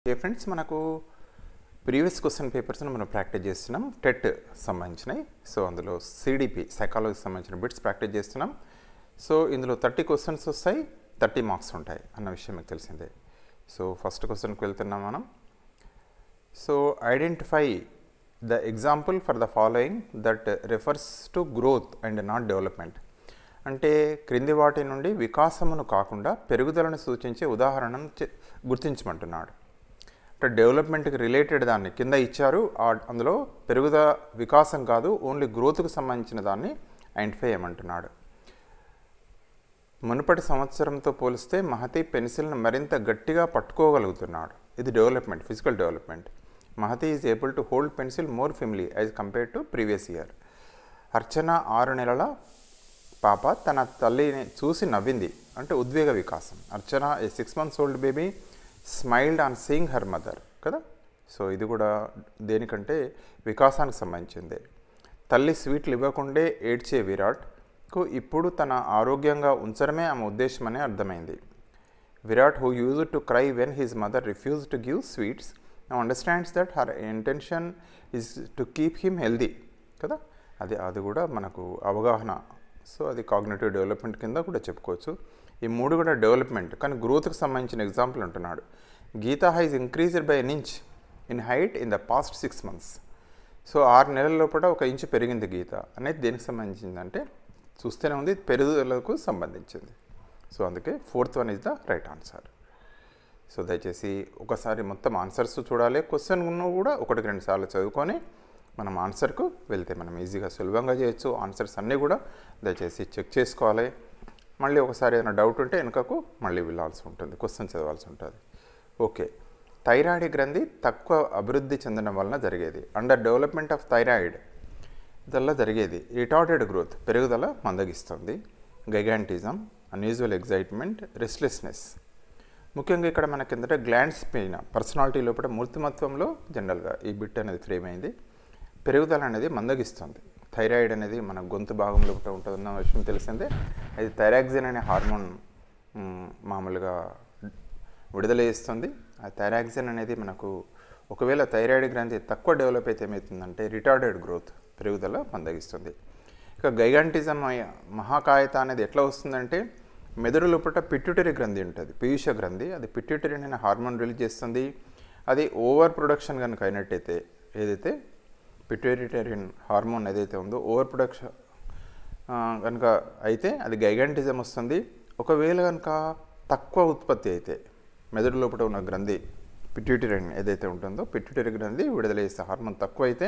ఏ friends మనకు previous question పేపర్స్ని మనం practice చేస్తున్నాం టెట్ సంబంధించినవి. సో అందులో సిడిపి సైకాలజీకి సంబంధించిన బిట్స్ ప్రాక్టీస్ చేస్తున్నాం. సో ఇందులో 30 క్వశ్చన్స్ వస్తాయి, 30 మార్క్స్ ఉంటాయి అన్న విషయం మీకు తెలిసిందే. సో ఫస్ట్ క్వశ్చన్కి వెళ్తున్నాం మనం. So identify the example for the following that refers to growth and not development. అంటే క్రింది వాటి నుండి వికాసమును కాకుండా పెరుగుదలను సూచించే ఉదాహరణను గుర్తించమంటున్నాడు. అంటే డెవలప్మెంట్కి రిలేటెడ్ దాన్ని కింద ఇచ్చారు, అందులో వికాసం కాదు, ఓన్లీ గ్రోత్కు సంబంధించిన దాన్ని ఐడెంటిఫై చేయమంటున్నాడు. మునుపటి సంవత్సరంతో పోలిస్తే మహతి పెన్సిల్ను మరింత గట్టిగా పట్టుకోగలుగుతున్నాడు. ఇది development, physical development. Mahati is able to hold pencil more firmly as compared to previous year. Archana 6 నెలల పాప తన తల్లిని చూసి నవ్వింది, అంటే ఉద్వేగ వికాసం. అర్చన ఏ 6 months old baby smiled on seeing her mother కదా. సో ఇది కూడా దేనికంటే వికాసానికి సంబంధించింది. తల్లి స్వీట్లు ఇవ్వకుండే ఏడ్చే విరాట్కు ఇప్పుడు తన ఆరోగ్యంగా ఉంచడమే ఆమె ఉద్దేశం అనే అర్థమైంది. Virat who used to cry when his mother refuse to give sweets now understands that her intention is to keep him healthy కదా. అది కూడా మనకు అవగాహన. సో అది కాగ్నిటివ్ డెవలప్మెంట్ కింద కూడా చెప్పుకోవచ్చు. ఈ 3 కూడా డెవలప్మెంట్, కానీ గ్రోత్కి సంబంధించిన ఎగ్జాంపుల్ అంటున్నాడు. Geeta has increased by an inch in height in the past 6 months. So 6 నెలల లోపల 1 ఇంచు పెరిగింది గీత అనేది దేనికి సంబంధించిందంటే చూస్తూనే ఉంది, పెరుగుదలకు సంబంధించింది. సో అందుకే 4th one is the right answer. So దయచేసి ఒకసారి మొత్తం ఆన్సర్స్ చూడాలి. క్వశ్చన్ కూడా 1-2 సార్లు చదువుకొని మనం ఆన్సర్కు వెళ్తే మనం ఈజీగా సులభంగా చేయొచ్చు. ఆన్సర్స్ అన్నీ కూడా దయచేసి చెక్ చేసుకోవాలి. మళ్ళీ ఒకసారి ఏదైనా డౌట్ ఉంటే వెనుకకు మళ్ళీ వెళ్ళాల్సి ఉంటుంది, క్వశ్చన్ చదవాల్సి ఉంటుంది. ఓకే, థైరాయిడ్ గ్రంథి తక్కువ అభివృద్ధి చెందడం వలన జరిగేది. అండర్ డెవలప్మెంట్ ఆఫ్ థైరాయిడ్ వల్ల జరిగేది రిటార్డెడ్ గ్రోత్, పెరుగుదల మందగిస్తుంది. గైగాంటిజం, అన్యూజువల్ ఎగ్జైట్మెంట్, రెస్ట్లెస్నెస్. ముఖ్యంగా ఇక్కడ మనకి ఏంటంటే గ్లాండ్స్ పైన పర్సనాలిటీ లోపల మూర్తిమత్వంలో జనరల్గా ఈ బిట్ అనేది ఫ్రేమ్ అయింది. పెరుగుదల అనేది మందగిస్తుంది. థైరాయిడ్ అనేది మన గొంతు భాగంలో ఉంటుందన్న విషయం తెలిసిందే. అది థైరాక్సిన్ అనే హార్మోన్ మామూలుగా విడుదల చేస్తుంది. ఆ థైరాక్సిన్ అనేది మనకు ఒకవేళ థైరాయిడ్ గ్రంథి తక్కువ డెవలప్ అయితే ఏమవుతుందంటే రిటార్డెడ్ గ్రోత్, పెరుగుదల మందగిస్తుంది. ఇక గైగాంటిజం మహాకాయత అనేది ఎట్లా వస్తుందంటే మెదడు లోపల పిట్యూటరీ గ్రంథి ఉంటుంది, పీయూష గ్రంథి. అది పిట్యూటరీ అనే హార్మోన్ రిలీజ్ చేస్తుంది. అది ఓవర్ ప్రొడక్షన్ కనుక అయినట్టయితే, ఏదైతే పిట్యూటరియన్ హార్మోన్ ఏదైతే ఉందో ఓవర్ ప్రొడక్షన్ కనుక అయితే అది గైగాంటిజం వస్తుంది. ఒకవేళ కనుక తక్కువ ఉత్పత్తి అయితే మెదడు లోపల ఉన్న గ్రంథి పిట్యూటరియన్ ఏదైతే ఉంటుందో పిట్యూటరీ గ్రంథి విడుదల చేసే హార్మోన్ తక్కువ అయితే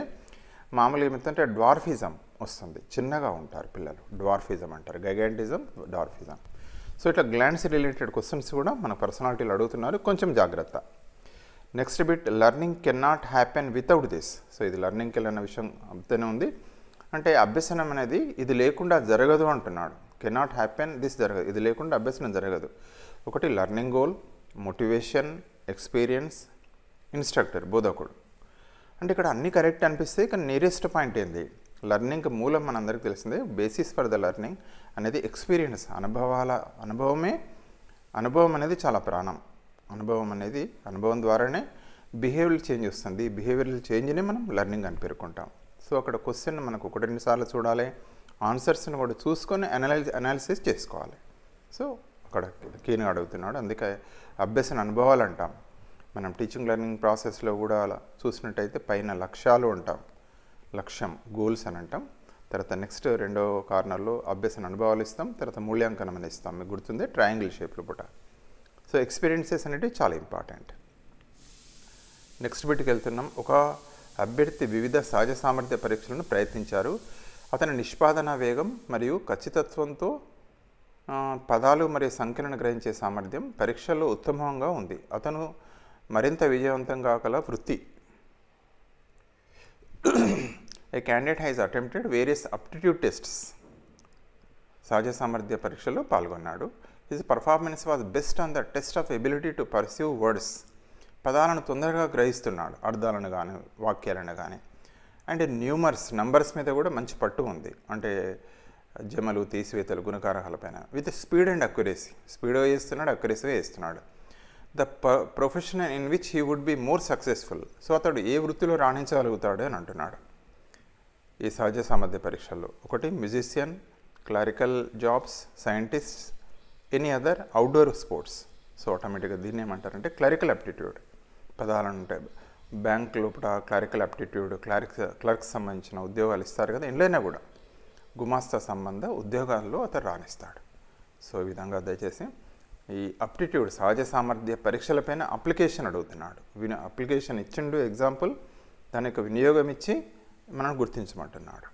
మామూలుగా ఏమిటంటే డ్వార్ఫిజం వస్తుంది, చిన్నగా ఉంటారు పిల్లలు. డ్వార్ఫిజం అంటారు, గైగాంటిజం, డ్వార్ఫిజం. సో ఇట్లా గ్లాండ్స్ రిలేటెడ్ క్వశ్చన్స్ కూడా మన పర్సనాలిటీలు అడుగుతున్నారు, కొంచెం జాగ్రత్త. Next bit, learning can not happen without this. So ఇది లర్నింగ్కి వెళ్ళిన విషయం అంతనే ఉంది. అంటే అభ్యసనం అనేది ఇది లేకుండా జరగదు అంటున్నాడు. కెన్ నాట్ హ్యాపెన్ దిస్, జరగదు, ఇది లేకుండా అభ్యసనం జరగదు. ఒకటి learning goal, motivation, experience, instructor, బోధకుడు. అంటే ఇక్కడ అన్నీ కరెక్ట్ అనిపిస్తాయి, కానీ నియరెస్ట్ పాయింట్ ఏంది, లర్నింగ్కి మూలం మనందరికీ తెలిసిందే. బేసిస్ ఫర్ ద లర్నింగ్ అనేది ఎక్స్పీరియన్స్, అనుభవం అనేది చాలా ప్రాణం. అనుభవం ద్వారానే బిహేవియరల్ చేంజ్ వస్తుంది. బిహేవియరల్ చేంజ్ని మనం లెర్నింగ్ అని పేర్కొంటాం. సో అక్కడ క్వశ్చన్ మనకు 1-2 సార్లు చూడాలి, ఆన్సర్స్ని కూడా చూసుకొని అనాలిసిస్ చేసుకోవాలి. సో అక్కడ కీన్గా అడుగుతున్నాడు. అందుకే అభ్యసన అనుభవాలు అంటాం. మనం టీచింగ్ లెర్నింగ్ ప్రాసెస్లో కూడా అలా చూసినట్టయితే పైన లక్ష్యాలు అంటాం, లక్ష్యం, గోల్స్ అని అంటాం. తర్వాత నెక్స్ట్ 2వ కార్నర్లో అభ్యసన అనుభవాలు ఇస్తాం, తర్వాత మూల్యాంకనం అని ఇస్తాం. మీకు గుర్తుంది, ట్రయాంగిల్ షేప్లో పుట. సో ఎక్స్పీరియన్సెస్ అనేవి చాలా ఇంపార్టెంట్. నెక్స్ట్ బిట్కి వెళ్తున్నాం. ఒక అభ్యర్థి వివిధ సహజ సామర్థ్య పరీక్షలను ప్రయత్నించారు. అతని నిష్పాదన వేగం మరియు ఖచ్చితత్వంతో పదాలు మరియు సంఖ్యలను గ్రహించే సామర్థ్యం పరీక్షల్లో ఉత్తమంగా ఉంది. అతను మరింత విజయవంతం కాగల వృత్తి. A candidate has attempted various aptitude tests. సహజ సామర్థ్య పరీక్షలో పాల్గొన్నాడు. His performance was best on the test of ability to perceive words. పదాలను తొందరగా గ్రహిస్తున్నాడు, అర్థాలను కానీ వాక్యాలను కానీ. అండ్ నంబర్స్ మీద కూడా మంచి పట్టు ఉంది. అంటే జమలు, తీసివేతలు, గుణకారకాలపైన విత్ స్పీడ్ అండ్ అక్యురసీ. స్పీడ్గా చేస్తున్నాడు, అక్యురసీగా చేస్తున్నాడు. The profession in which he would be more successful. So అతడు ఏ వృత్తిలో రాణించగలుగుతాడు అని అంటున్నాడు ఈ సహజ సామర్థ్య పరీక్షల్లో. ఒకటి musician, clerical jobs, scientist, any other outdoor sports. So ఆటోమేటిక్గా దీన్ని ఏమంటారంటే క్లరికల్ అప్టిట్యూడ్. పదాలను ఉంటాయి బ్యాంక్ లోపల క్లరికల్ అప్టిట్యూడ్, క్లర్క్స్ సంబంధించిన ఉద్యోగాలు ఇస్తారు కదా, ఇండ్లైనా కూడా గుమాస్తా సంబంధ ఉద్యోగాల్లో అతను రాణిస్తాడు. సో ఈ విధంగా దయచేసి ఈ అప్టిట్యూడ్ సహజ సామర్థ్య పరీక్షలపైన అప్లికేషన్ అడుగుతున్నాడు. అప్లికేషన్ ఇచ్చిండు ఎగ్జాంపుల్, దాని యొక్క వినియోగం ఇచ్చి మనం గుర్తించమంటున్నాడు.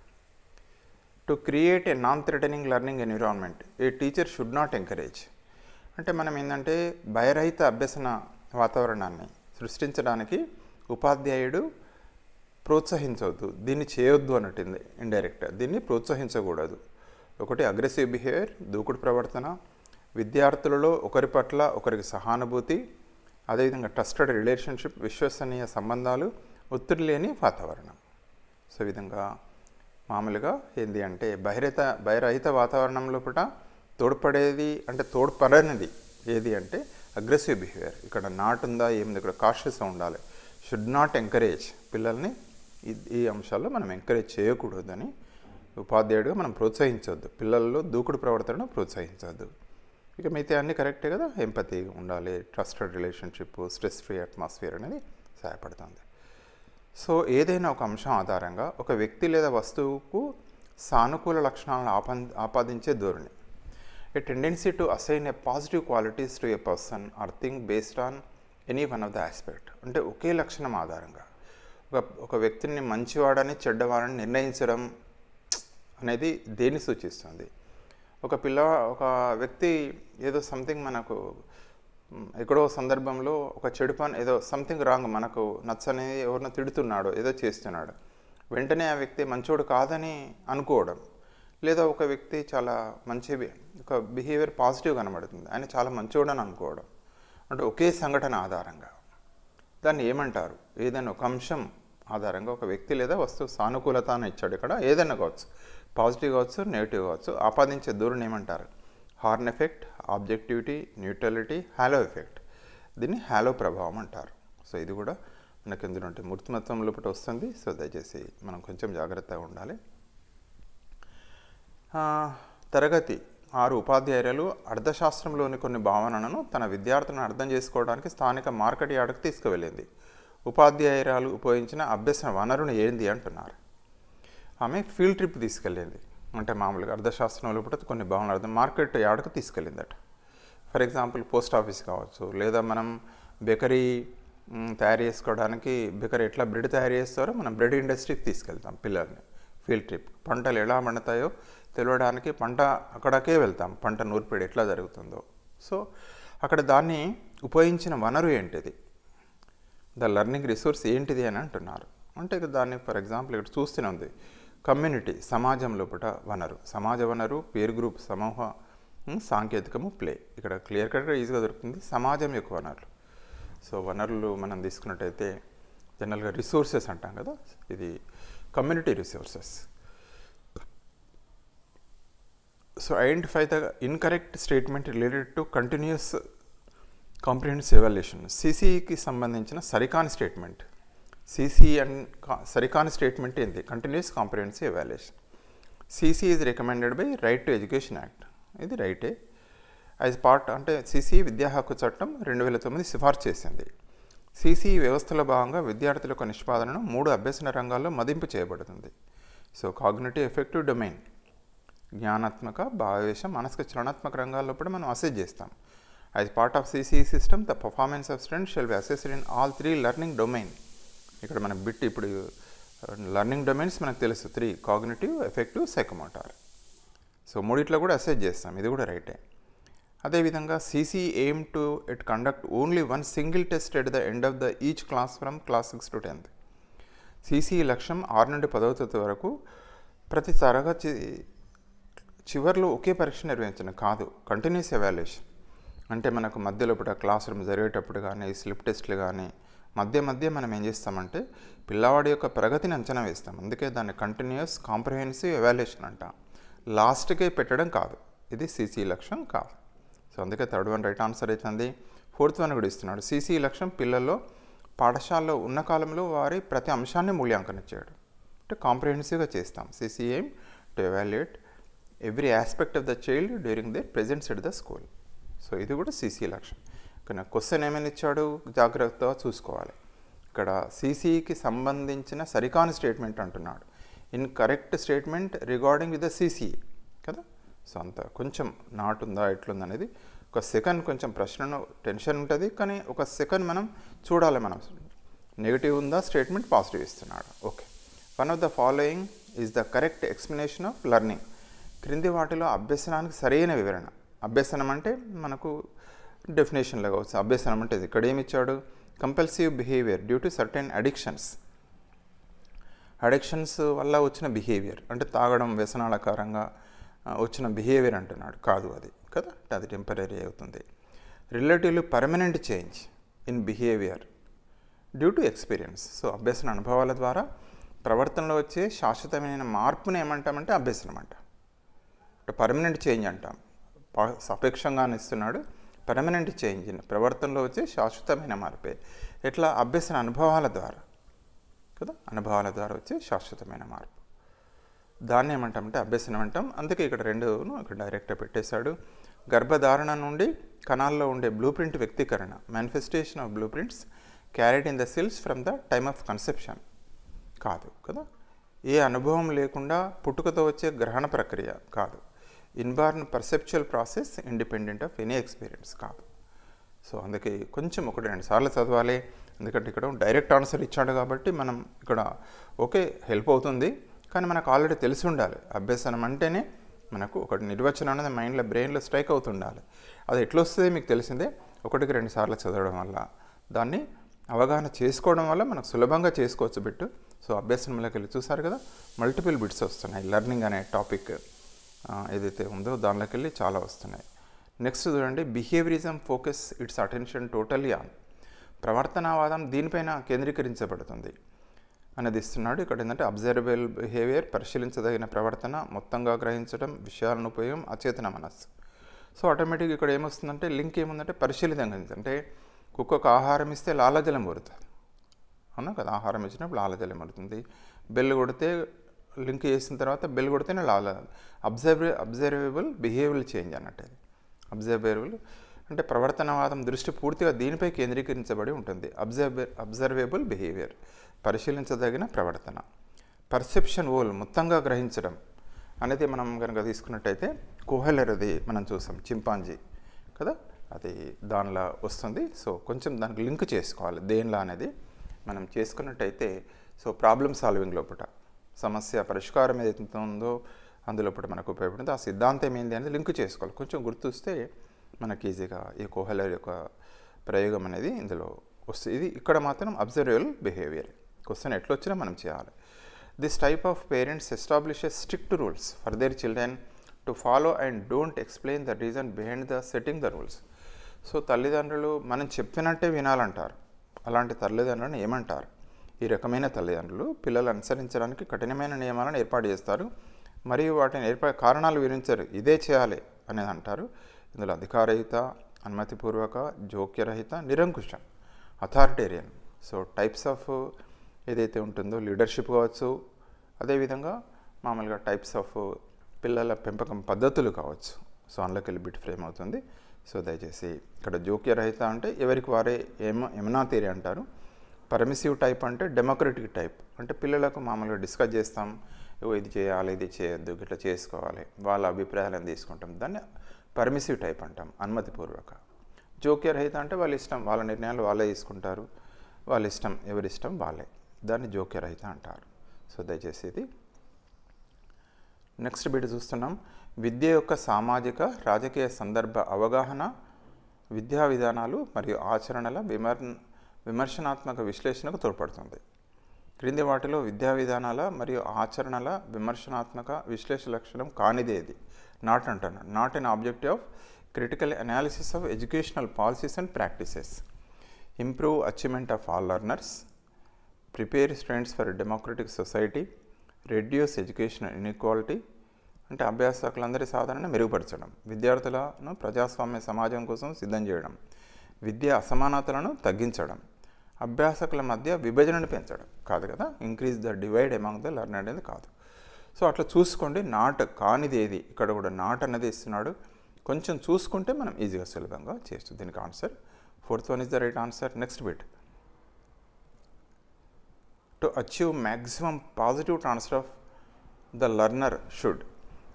To create a non threatening learning environment a teacher should not encourage. అంటే మనం ఏంటంటే భయరహిత అభ్యసన వాతావరణాన్ని సృష్టించడానికి ఉపాధ్యాయుడు ప్రోత్సహించవద్దు, దీన్ని చేయొద్దు అన్నట్టుంది ఇండైరెక్ట్. దీన్ని ప్రోత్సహించకూడదు. ఒకటి అగ్రెసివ్ బిహేవియర్, దూకుడు ప్రవర్తన, విద్యార్థులలో ఒకరి పట్ల ఒకరికి సహానుభూతి, అదేవిధంగా ట్రస్టెడ్ రిలేషన్షిప్, విశ్వసనీయ సంబంధాలు, ఒత్తిడి లేని వాతావరణం. సో ఈ విధంగా మామూలుగా ఏంటి అంటే భయరహిత వాతావరణం లోపల తోడ్పడేది అంటే తోడ్పడనిది ఏది అంటే అగ్రెసివ్ బిహేవియర్. ఇక్కడ నాట్ ఉందా ఏమిది, ఇక్కడ కాషియస్గా ఉండాలి. షుడ్ నాట్ ఎంకరేజ్, పిల్లల్ని ఈ అంశాల్లో మనం ఎంకరేజ్ చేయకూడదని ఉపాధ్యాయుడిగా మనం ప్రోత్సహించవద్దు. పిల్లల్లో దూకుడు ప్రవర్తనను ప్రోత్సహించవద్దు. ఇక మిగతా అన్నీ కరెక్టే కదా, ఎంపతి ఉండాలి, trusted relationship, stress free atmosphere అనేది సహాయపడుతుంది. సో ఏదైనా ఒక అంశం ఆధారంగా ఒక వ్యక్తి లేదా వస్తువుకు సానుకూల లక్షణాలను ఆపాదించే ధోరణి. ఏ tendency to assign A positive qualities to A person are thing based on any one of the aspect. అంటే ఒకే లక్షణం ఆధారంగా ఒక వ్యక్తిని మంచివాడని చెడ్డవాడని నిర్ణయించడం అనేది దేన్ని సూచిస్తుంది? ఒక వ్యక్తి ఏదో సంథింగ్ మనకు ఎక్కడో సందర్భంలో ఒక చెడు పని ఏదో సంథింగ్ రాంగ్ మనకు నచ్చని ఎవరినో తిడుతున్నాడు, ఏదో చేస్తున్నాడు, వెంటనే ఆ వ్యక్తి మంచోడు కాదని అనుకోవడం, లేదా ఒక వ్యక్తి చాలా మంచి ఒక బిహేవియర్ పాజిటివ్ కనబడుతుంది, ఆయన చాలా మంచోడు అని అనుకోవడం. అంటే ఒకే సంఘటన ఆధారంగా దాన్ని ఏమంటారు? ఏదైనా ఒక అంశం ఆధారంగా ఒక వ్యక్తి లేదా వస్తువు సానుకూలత అని ఇచ్చాడు. ఇక్కడ ఏదైనా కావచ్చు, పాజిటివ్ కావచ్చు, నెగిటివ్ కావచ్చు, ఆపాదించే ధోరణి ఏమంటారు? Horn effect, objectivity, neutrality, halo effect. దీన్ని హాలో ప్రభావం అంటారు. సో ఇది కూడా మనకు ఇందులో మూర్తిమత్వం లోపల వస్తుంది. సో దయచేసి మనం కొంచెం జాగ్రత్తగా ఉండాలి. తరగతి 6 ఉపాధ్యాయులు అర్థశాస్త్రంలోని కొన్ని భావనలను తన విద్యార్థులను అర్థం చేసుకోవడానికి స్థానిక మార్కెట్ యార్డ్కు తీసుకువెళ్ళింది. ఉపాధ్యాయురాలు ఉపయోగించిన అభ్యసన వనరును ఏంది అంటున్నారు. ఆమె ఫీల్డ్ ట్రిప్ తీసుకెళ్ళింది. అంటే మామూలుగా అర్థశాస్త్రం లోపల కొన్ని భావనలు అర్థం మార్కెట్ యార్డ్కు తీసుకెళ్ళిందట. ఫర్ ఎగ్జాంపుల్ పోస్ట్ ఆఫీస్ కావచ్చు, లేదా మనం బేకరీ తయారు చేసుకోవడానికి బేకరీ ఎట్లా బ్రెడ్ తయారు చేస్తారో మనం బ్రెడ్ ఇండస్ట్రీకి తీసుకెళ్తాం పిల్లల్ని ఫీల్డ్ ట్రిప్. పంటలు ఎలా పండుతాయో తెలియడానికి అక్కడికే వెళ్తాం, పంట నూర్పిడి ఎట్లా జరుగుతుందో. సో అక్కడ దాన్ని ఉపయోగించిన వనరు ఏంటిది, ద లెర్నింగ్ రిసోర్స్ ఏంటిది అని అంటున్నారు. అంటే దాన్ని ఫర్ ఎగ్జాంపుల్ ఇక్కడ చూస్తూనే ఉంది, కమ్యూనిటీ సమాజం లోపల వనరు, సమాజ వనరు, పేరు గ్రూప్, సమూహ, సాంకేతికము, ప్లే. ఇక్కడ క్లియర్ కట్గా ఈజీగా దొరుకుతుంది సమాజం యొక్క వనరులు. సో వనరులు మనం తీసుకున్నట్టయితే జనరల్గా రిసోర్సెస్ అంటాం కదా, ఇది community resources. So identify the incorrect statement related to continuous comprehensive evaluation. సిసిఈకి సంబంధించిన సరికాని స్టేట్మెంట్. సిసిఈ అండ్ సరికాని స్టేట్మెంట్ ఏంటి? Continuous comprehensive evaluation. CCE is recommended by right to education act. ఇది రైటే. యాజ్ పార్ట్ అంటే సిసిఈ విద్యా హక్కు చట్టం 2009 సిఫార్సు చేసింది. సిసిఈ వ్యవస్థలో భాగంగా విద్యార్థుల యొక్క నిష్పాదనను 3 అభ్యసన రంగాల్లో మదింపు చేయబడుతుంది. సో కాగ్నిటివ్ ఎఫెక్టివ్ డొమైన్, జ్ఞానాత్మక, భావావేశ, మానసిక, చలనాత్మక రంగాల్లో కూడా మనం అసెస్ చేస్తాం. As part of CCE system the performance of students shall be assessed in all 3 learning domain. ఇక్కడ మన బిట్ ఇప్పుడు లెర్నింగ్ డొమైన్స్ మనకు తెలుసు 3: కాగ్నిటివ్, ఎఫెక్టివ్, సైకోమోటార్. సో మూడిట్లో కూడా అసెస్ చేస్తాం, ఇది కూడా రైటే. అదేవిధంగా CCE aim to it conduct only 1 single test at the end of the each class from class 6 to 10th. CCE లక్ష్యం 6 నుండి 10వ తరగతి వరకు ప్రతి తరగతి చివరిలో ఒకే పరీక్ష నిర్వహించడం కాదు, కంటిన్యూస్ ఎవాల్యుయేషన్. అంటే మనకు మధ్యలో క్లాస్ రూమ్ జరిగేటప్పుడు కానీ స్లిప్ టెస్ట్లు కానీ మధ్య మనం ఏం చేస్తామంటే పిల్లవాడి యొక్క ప్రగతిని అంచనా వేస్తాం. అందుకే దాన్ని కంటిన్యూస్ కాంప్రహెన్సివ్ ఎవాల్యుయేషన్ అంటాం. లాస్ట్కే పెట్టడం కాదు, ఇది సిసిఈ లక్ష్యం కాదు. సో అందుకే థర్డ్ వన్ రైట్ ఆన్సర్ అవుతుంది. ఫోర్త్ వన్ కూడా ఇస్తున్నాడు. సిసి లక్ష్యం పిల్లల్లో పాఠశాలలో ఉన్న కాలంలో వారి ప్రతి అంశాన్ని మూల్యాంకనం చేయడం. అంటే కాంప్రిహెన్సివ్గా చేస్తాం. CC aim to evaluate every aspect of the child during their presence at the school. So ఇది కూడా సిసి లక్ష్యం. కానీ క్వశ్చన్ ఏమైనా ఇచ్చాడు జాగ్రత్తగా చూసుకోవాలి. ఇక్కడ సిసికి సంబంధించిన సరికాని స్టేట్మెంట్ అంటున్నాడు. In correct statement regarding with the CC కదా. సో అంత కొంచెం నాట్ ఉందా ఎట్లుంది అనేది ఒక సెకండ్ కొంచెం ప్రశ్నను టెన్షన్ ఉంటుంది, కానీ ఒక సెకండ్ మనం చూడాలి. మనం నెగిటివ్ ఉందా స్టేట్మెంట్, పాజిటివ్ ఇస్తున్నాడు. Okay, one of the following is the correct explanation of learning. క్రింది వాటిలో అభ్యసనానికి సరైన వివరణ. అభ్యసనం అంటే మనకు డెఫినేషన్లో కావచ్చు. అభ్యసనం అంటే ఇక్కడ ఏమి ఇచ్చాడు, compulsive behaviour due to certain addictions వల్ల వచ్చిన బిహేవియర్, అంటే తాగడం వ్యసనాలకారంగా వచ్చిన బిహేవియర్ అంటున్నాడు. కాదు అది కదా, అది టెంపరీ అవుతుంది. Relatively permanent change in behaviour due to experience. So అభ్యసన అనుభవాల ద్వారా ప్రవర్తనలో వచ్చే శాశ్వతమైన మార్పుని ఏమంటామంటే అభ్యసనం అంటాం. పర్మనెంట్ చేంజ్ అంటాం. సాపేక్షంగా ఇస్తున్నాడు. పర్మనెంట్ చేంజ్ ఇన్ ప్రవర్తనలో వచ్చే శాశ్వతమైన మార్పే. ఎట్లా, అభ్యసన అనుభవాల ద్వారా కదా, అనుభవాల ద్వారా వచ్చే శాశ్వతమైన మార్పు. దాన్ని ఏమంటామంటే అభ్యసనం అంటాం. అందుకే ఇక్కడ రెండును ఇక్కడ డైరెక్ట్గా పెట్టేశాడు. గర్భధారణ నుండి కణాల్లో ఉండే బ్లూ ప్రింట్ వ్యక్తీకరణ, manifestation of blue prints carried in the cells from the time of conception. కాదు కదా. ఏ అనుభవం లేకుండా పుట్టుకతో వచ్చే గ్రహణ ప్రక్రియ కాదు. Inborn perceptual process independent of any experience కాదు. సో అందుకే కొంచెం 1-2 సార్లు చదవాలి. ఎందుకంటే ఇక్కడ డైరెక్ట్ ఆన్సర్ ఇచ్చాడు కాబట్టి మనం ఇక్కడ ఓకే హెల్ప్ అవుతుంది, కానీ మనకు ఆల్రెడీ తెలిసి ఉండాలి. అభ్యసనం అంటేనే మనకు ఒకటి నిర్వచనం అనేది మైండ్లో బ్రెయిన్లో స్ట్రైక్ అవుతుండాలి. అది ఎట్లా వస్తుంది మీకు తెలిసిందే. 1-2 సార్లు చదవడం వల్ల, దాన్ని అవగాహన చేసుకోవడం వల్ల మనకు సులభంగా చేసుకోవచ్చు బిట్టు. సో అభ్యసనంలోకి వెళ్ళి చూసారు కదా, మల్టిపుల్ బిట్స్ వస్తున్నాయి. లెర్నింగ్ అనే టాపిక్ ఏదైతే ఉందో దానిలోకి వెళ్ళి చాలా వస్తున్నాయి. నెక్స్ట్ చూడండి, behaviourism focus its attention totally on. ప్రవర్తనావాదం దీనిపైన కేంద్రీకరించబడుతుంది అనేది ఇస్తున్నాడు. ఇక్కడ ఏంటంటే అబ్జర్వబుల్ బిహేవియర్, పరిశీలించదగిన ప్రవర్తన, మొత్తంగా గ్రహించడం, విషయాలను ఉపయోగం, అచేతన మనస్సు. సో ఆటోమేటిక్గా ఇక్కడ ఏమొస్తుందంటే లింక్ ఏముందంటే పరిశీలితంగా, అంటే కుక్కకు ఆహారం ఇస్తే లాలజలం ఊరుతుంది అవునా కదా. ఆహారం ఇచ్చినప్పుడు లాలజలం ఊరుతుంది. బెల్ కొడితే లింక్ చేసిన తర్వాత బెల్ కొడితేనే అబ్జర్వబుల్ బిహేవియర్ చేంజ్ అన్నట్టు. అబ్జర్వబుల్ అంటే ప్రవర్తనవాదం దృష్టి పూర్తిగా దీనిపై కేంద్రీకరించబడి ఉంటుంది. అబ్జర్వబుల్ బిహేవియర్, పరిశీలించదగిన ప్రవర్తన. పర్సెప్షన్ ఓల్, మొత్తంగా గ్రహించడం అనేది మనం కనుక తీసుకున్నట్టయితే కోహెలర్ది మనం చూసాం, చింపాంజీ కదా, అది దానిలో వస్తుంది. సో కొంచెం దానికి లింక్ చేసుకోవాలి దేనిలో అనేది మనం చేసుకున్నట్టయితే. సో ప్రాబ్లమ్ సాల్వింగ్ లోపల సమస్య పరిష్కారం ఏదైతే ఉందో అందులోపల మనకు ఉపయోగపడుతుంది. ఆ సిద్ధాంతం ఏంది అనేది లింక్ చేసుకోవాలి. కొంచెం గుర్తుస్తే మనకి ఈజీగా ఈ కోహెలర్ యొక్క ప్రయోగం అనేది ఇందులో వస్తుంది. ఇది ఇక్కడ మాత్రం అబ్జర్వబుల్ బిహేవియర్. క్వశ్చన్ ఎట్లా వచ్చినా మనం చేయాలి. This type of parents establishes strict rules for their children to follow and don't explain the reason behind the setting the rules. So తల్లిదండ్రులు మనం చెప్పినట్టే వినాలంటారు. అలాంటి తల్లిదండ్రులను ఏమంటారు? ఈ రకమైన తల్లిదండ్రులు పిల్లలు అనుసరించడానికి కఠినమైన నియమాలను ఏర్పాటు చేస్తారు మరియు వాటిని కారణాలు వివరించరు. ఇదే చేయాలి అనేది అంటారు. ఇందులో అధికారహిత, అనుమతిపూర్వక, జోక్యరహిత, నిరంకుశం, అథారిటేరియన్. సో టైప్స్ ఆఫ్ ఏదైతే ఉంటుందో లీడర్షిప్ కావచ్చు, అదేవిధంగా మామూలుగా టైప్స్ ఆఫ్ పిల్లల పెంపకం పద్ధతులు కావచ్చు. సో అందులోకి వెళ్ళి బిట్ ఫ్రేమ్ అవుతుంది. సో దయచేసి ఇక్కడ జోక్యరహిత అంటే ఎవరికి వారే ఎమనా థియరీ అంటారు. పర్మిసివ్ టైప్ అంటే డెమోక్రటిక్ టైప్, అంటే పిల్లలకు మామూలుగా డిస్కస్ చేస్తాం, ఇది చేయాలి, ఇది చేయొద్దు, ఇట్లా చేసుకోవాలి, వాళ్ళ అభిప్రాయాలను తీసుకుంటాం. దాన్ని పర్మిసివ్ టైప్ అంటాం, అనుమతిపూర్వక. జోక్యరహిత అంటే వాళ్ళ ఇష్టం, వాళ్ళ నిర్ణయాలు వాళ్ళే తీసుకుంటారు, వాళ్ళ ఇష్టం, ఎవరి ఇష్టం వాళ్ళే, దాన్ని జోక్యరహిత అంటారు. సో దయచేసి ఇది నెక్స్ట్ బిట్ చూస్తున్నాం. విద్య యొక్క సామాజిక రాజకీయ సందర్భ అవగాహన, విద్యా విధానాలు మరియు ఆచరణల విమర్శనాత్మక విశ్లేషణకు తోడ్పడుతుంది. క్రింది వాటిలో విద్యా విధానాల మరియు ఆచరణల విమర్శనాత్మక విశ్లేషణ లక్షణం కానిదేది? నాట్ అంటున్నాడు. Not an objective of critical analysis of educational policies and practices, improve achievement of all learners, prepare students for democratic society, reduce educational inequality అంటే అభ్యాసకులందరి సాధనను మెరుగుపరచడం, విద్యార్థులను ప్రజాస్వామ్య సమాజం కోసం సిద్ధం చేయడం, విద్యా అసమానతలను తగ్గించడం, అభ్యాసకుల మధ్య విభజనను పెంచడం కాదు కదా, increase the divide among the learner అనేది కాదు. సో అట్లా చూసుకోండి. నాట్ కానిది ఏది, ఇక్కడ కూడా నాట్ అన్నది ఇస్తున్నాడు. కొంచెం చూసుకుంటే మనం ఈజీగా సులభంగా చేయొచ్చు. దీనికి answer 4th one is the right answer. Next bit, to achieve maximum positive transfer of the learner should,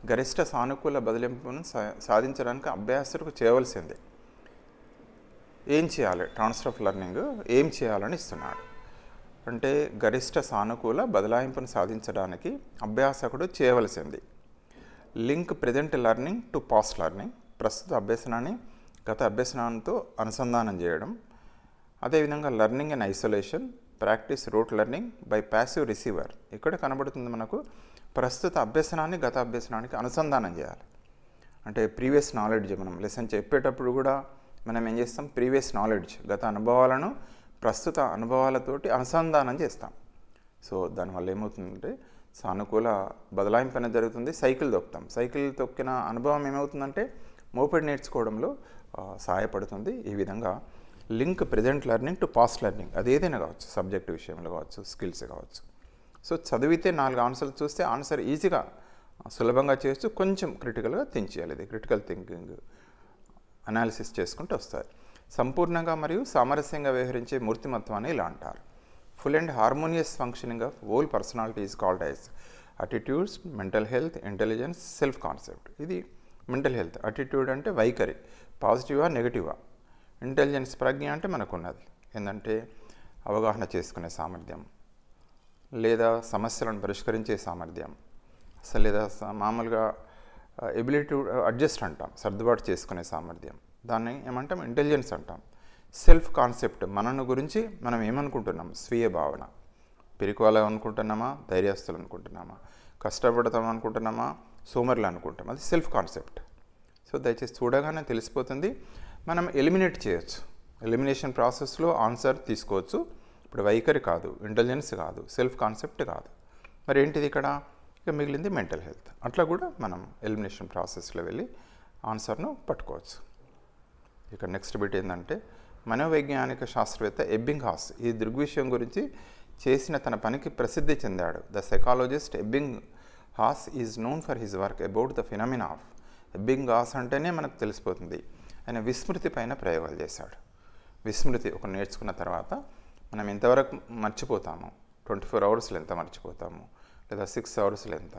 గరిష్ట సానుకూల బదిలింపును సాధించడానికి అభ్యాసకులకు చేయవలసింది ఏం చేయాలి, ట్రాన్స్ఫర్ ఆఫ్ లెర్నింగ్ ఏం చేయాలని ఇస్తున్నాడు. అంటే గరిష్ట సానుకూల బదలాయింపును సాధించడానికి అభ్యాసకుడు చేయవలసింది link present learning to past learning, ప్రస్తుత అభ్యసనాన్ని గత అభ్యసనంతో అనుసంధానం చేయడం. అదేవిధంగా learning and isolation, practice rote learning by passive receiver. ఇక్కడ కనబడుతుంది మనకు ప్రస్తుత అభ్యసనాన్ని గత అభ్యసనానికి అనుసంధానం చేయాలి. అంటే ప్రీవియస్ నాలెడ్జ్ మనం లెసన్ చెప్పేటప్పుడు కూడా మనం ఏం చేస్తాం, ప్రీవియస్ నాలెడ్జ్ గత అనుభవాలను ప్రస్తుత అనుభవాలతోటి అనుసంధానం చేస్తాం. సో దానివల్ల ఏమవుతుందంటే సానుకూల బదలాయింపు అనేది జరుగుతుంది. సైకిల్ తొక్కుతాం, సైకిల్ తొక్కిన అనుభవం ఏమవుతుందంటే మోపెడ్ నేర్చుకోవడంలో సహాయపడుతుంది. ఈ విధంగా link present learning to past learning, అది ఏదైనా కావచ్చు, సబ్జెక్ట్ విషయంలో కావచ్చు, స్కిల్స్ కావచ్చు. సో చదివితే 4 ఆన్సర్లు చూస్తే ఆన్సర్ ఈజీగా సులభంగా చేయొచ్చు. కొంచెం క్రిటికల్గా థింక్ చేయాలి. ఇది క్రిటికల్ థింకింగ్ అనాలిసిస్ చేసుకుంటూ వస్తుంది. సంపూర్ణంగా మరియు సామరస్యంగా వ్యవహరించే మూర్తిమత్వాన్ని ఇలా అంటారు. Full and harmonious functioning of whole personality is called as attitudes, mental health, intelligence, self concept. ఇది మెంటల్ హెల్త్. అటిట్యూడ్ అంటే వైఖరి, పాజిటివా నెగిటివా. ఇంటెలిజెన్స్ ప్రజ్ఞ అంటే మనకున్నది ఏంటంటే అవగాహన చేసుకునే సామర్థ్యం, లేదా సమస్యలను పరిష్కరించే సామర్థ్యం, అసలు లేదా మామూలుగా ఎబిలిటీ టు అడ్జస్ట్ అంటాం, సర్దుబాటు చేసుకునే సామర్థ్యం. దాన్ని ఏమంటాం, ఇంటెలిజెన్స్ అంటాం. సెల్ఫ్ కాన్సెప్ట్, మనను గురించి మనం ఏమనుకుంటున్నాం, స్వీయ భావన. పిరికోవాలి అనుకుంటున్నామా, ధైర్యస్తులు అనుకుంటున్నామా, కష్టపడతాం అనుకుంటున్నామా, సోమరులు అనుకుంటాం, అది సెల్ఫ్ కాన్సెప్ట్. సో దయచేసి చూడగానే తెలిసిపోతుంది. మనం ఎలిమినేట్ చేయొచ్చు, ఎలిమినేషన్ ప్రాసెస్లో ఆన్సర్ తీసుకోవచ్చు. ఇప్పుడు వైఖరి కాదు, ఇంటెలిజెన్స్ కాదు, సెల్ఫ్ కాన్సెప్ట్ కాదు, మరి ఏంటిది ఇక్కడ, ఇక మిగిలింది మెంటల్ హెల్త్. అట్లా కూడా మనం ఎలిమినేషన్ ప్రాసెస్లో వెళ్ళి ఆన్సర్ను పట్టుకోవచ్చు. ఇక నెక్స్ట్ బిట్ ఏంటంటే, మనోవైజ్ఞానిక శాస్త్రవేత్త ఎబ్బింగ్హాస్ ఈ దృగ్విషయం గురించి చేసిన తన పనికి ప్రసిద్ధి చెందాడు. The psychologist Ebbinghaus is known for his work about the phenomena of. Ebbinghaus అంటేనే మనకు తెలిసిపోతుంది, ఆయన విస్మృతి పైన ప్రయోగాలు చేశాడు. విస్మృతి ఒక నేర్చుకున్న తర్వాత మనం ఎంతవరకు మర్చిపోతాము, 24 అవర్స్లో ఎంత మర్చిపోతాము, లేదా 6 అవర్స్లో ఎంత,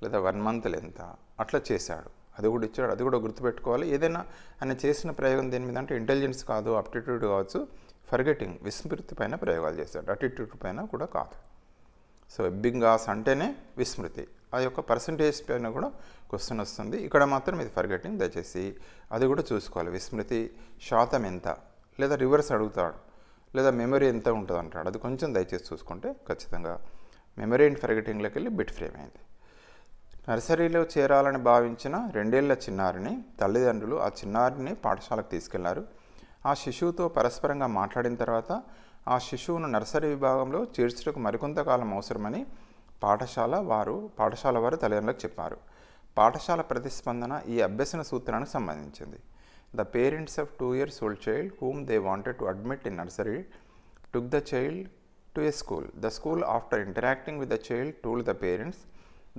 లేదా 1 మంత్లో ఎంత, అట్లా చేశాడు. అది కూడా ఇచ్చాడు, అది కూడా గుర్తుపెట్టుకోవాలి. ఏదైనా ఆయన చేసిన ప్రయోగం దేని మీద అంటే ఇంటెలిజెన్స్ కాదు, అప్టిట్యూడ్ కావచ్చు, ఫర్గెటింగ్ విస్మృతి పైన ప్రయోగాలు చేశాడు, అటిట్యూడ్ పైన కూడా కాదు. సో ఎబ్బింగ్హాస్ అంటేనే విస్మృతి, ఆ యొక్క పర్సంటేజ్ పైన కూడా క్వశ్చన్ వస్తుంది. ఇక్కడ మాత్రం ఇది ఫర్గెటింగ్, దయచేసి అది కూడా చూసుకోవాలి. విస్మృతి శాతం ఎంత, లేదా రివర్స్ అడుగుతాడు, లేదా మెమరీ ఎంత ఉంటుంది అంటాడు, అది కొంచెం దయచేసి చూసుకుంటే ఖచ్చితంగా మెమరీ అండ్ ఫర్గెటింగ్లోకి వెళ్ళి బిట్ ఫ్రేమ్ అయింది. నర్సరీలో చేరాలని భావించిన 2 ఏళ్ల చిన్నారిని తల్లిదండ్రులు ఆ చిన్నారిని పాఠశాలకు తీసుకెళ్లారు. ఆ శిశువుతో పరస్పరంగా మాట్లాడిన తర్వాత ఆ శిశువును నర్సరీ విభాగంలో చేర్చుటకు మరికొంతకాలం అవసరమని పాఠశాల వారు తల్లిదండ్రులకు చెప్పారు. పాఠశాల ప్రతిస్పందన ఈ అభ్యసన సూత్రానికి సంబంధించింది. The parents of 2 years old child whom they wanted to admit in nursery took the child to a school. The school, after interacting with the child, told the parents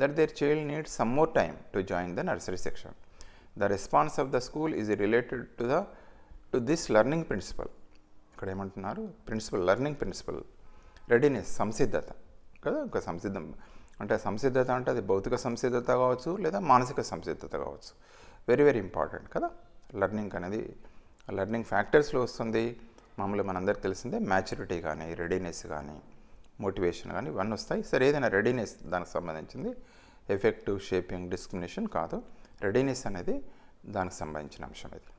that their child needs some more time to join the nursery section. The response of the school is related to this learning principle. ఇక్కడ ఏమంటున్నారు, principal, learning principal, readiness, సంసిద్ధత కదా. ఒక సంసిద్ధం అంటే సంసిద్ధత అంటే అది భౌతిక సంసిద్ధత కావచ్చు, లేదా మానసిక సంసిద్ధత కావచ్చు. వెరీ వెరీ ఇంపార్టెంట్ కదా. లెర్నింగ్ అనేది లెర్నింగ్ ఫ్యాక్టర్స్లో వస్తుంది. మామూలుగా మనందరికీ తెలిసిందే మ్యాచ్యూరిటీ కానీ, రెడీనెస్ కానీ, మోటివేషన్ కానీ ఇవన్నీ వస్తాయి. సరే ఏదైనా రెడీనెస్ దానికి సంబంధించింది, ఎఫెక్టివ్, షేపింగ్, డిస్క్రిమినేషన్ కాదు. రెడీనెస్ అనేది దానికి సంబంధించిన అంశం ఇది.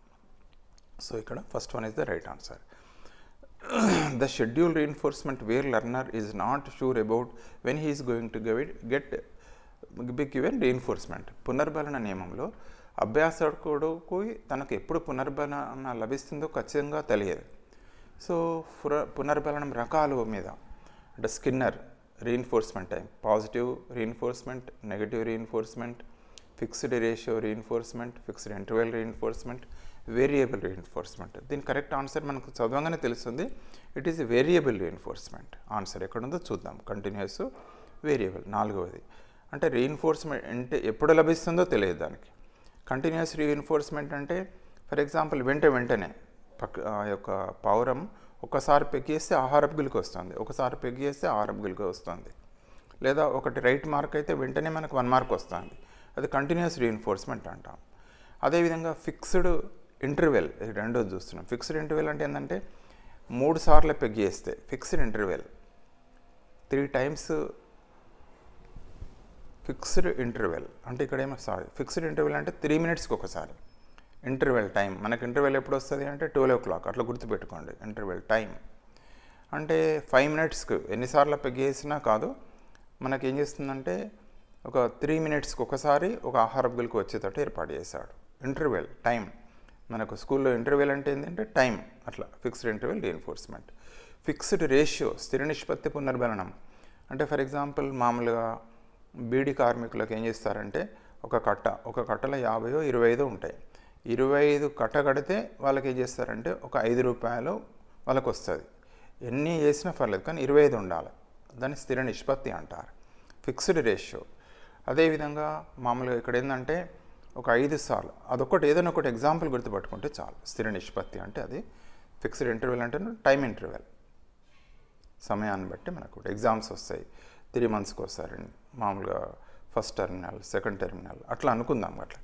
సో ఇక్కడ first one is the right answer. The schedule reinforcement where learner is not sure about when he is going to be given reinforcement. పునర్బలన నియమంలో అభ్యాసకుడుకు తనకు ఎప్పుడు పునర్బలన లభిస్తుందో ఖచ్చితంగా తెలియదు. సో పునర్బలనం రకాలు మీద అంటే Skinner reinforcement time, positive reinforcement, negative reinforcement, fixed ratio reinforcement, fixed interval reinforcement, variable reinforcement. దీని correct answer మనకు చదవగానే తెలుస్తుంది. It is variable reinforcement. Answer ఎక్కడుందో చూద్దాం. కంటిన్యూస్ వేరియబుల్ 4వది. అంటే రీఎన్ఫోర్స్మెంట్ అంటే ఎప్పుడు లభిస్తుందో తెలియదు దానికి. కంటిన్యూస్ రీఎన్ఫోర్స్మెంట్ అంటే ఫర్ ఎగ్జాంపుల్ వెంటనే ఆ యొక్క పావురం ఒకసారి పెగ్గేస్తే ఆహారపు గిలికి వస్తుంది, ఒకసారి పెగ్గేస్తే ఆహారపు గిలికి వస్తుంది. లేదా ఒకటి రైట్ మార్క్ అయితే వెంటనే మనకు 1 మార్క్ వస్తుంది. అది కంటిన్యూస్ రీఎన్ఫోర్స్మెంట్ అంటాం. అదేవిధంగా ఫిక్స్డ్ ఇంటర్వెల్, ఇది రెండోది చూస్తున్నాం. ఫిక్స్డ్ ఇంటర్వెల్ అంటే ఏంటంటే 3 సార్లు పెగ్గేస్తే fixed interval, 3 times fixed interval అంటే ఇక్కడేమో ఫిక్స్డ్ ఇంటర్వెల్ అంటే 3 మినిట్స్కి ఒకసారి ఇంటర్వెల్ టైం. మనకి ఇంటర్వెల్ ఎప్పుడు వస్తుంది అంటే 12 o'clock, అట్లా గుర్తుపెట్టుకోండి. ఇంటర్వెల్ టైం అంటే 5 మినిట్స్కి ఎన్నిసార్లు పెగ్గేసినా కాదు, మనకి ఏం చేస్తుందంటే ఒక 3 మినిట్స్కి ఒకసారి ఒక ఆహారపు గిలికి వచ్చేటట్టు ఏర్పాటు చేశాడు. ఇంటర్వెల్ టైం, మనకు స్కూల్లో ఇంటర్వెల్ అంటే ఏంటంటే టైం. అట్లా fixed interval reinforcement. Fixed ratio, స్థిర నిష్పత్తి పునర్బలనం అంటే ఫర్ ఎగ్జాంపుల్ మామూలుగా బీడీ కార్మికులకు ఏం చేస్తారంటే ఒక కట్టలో 50 25 ఉంటాయి. 25 కట్ట కడితే వాళ్ళకి ఏం చేస్తారంటే ఒక 5 రూపాయలు వాళ్ళకు వస్తుంది. ఎన్ని చేసినా పర్లేదు కానీ 25 ఉండాలి. దాన్ని స్థిర నిష్పత్తి అంటారు, ఫిక్స్డ్ రేషియో. అదేవిధంగా మామూలుగా ఇక్కడ ఏంటంటే ఒక 5 సార్లు, అదొకటి ఏదైనా ఒకటి ఎగ్జాంపుల్ గుర్తుపట్టుకుంటే చాలు. స్థిర నిష్పత్తి అంటే అది. ఫిక్స్డ్ ఇంటర్వెల్ అంటే టైం ఇంటర్వెల్, సమయాన్ని బట్టి మనకు ఎగ్జామ్స్ వస్తాయి. 3 monthsకి ఒకసారి మామూలుగా ఫస్ట్ టెర్మినల్, సెకండ్ టెర్మినల్ అట్లా అనుకుందాం. అట్లా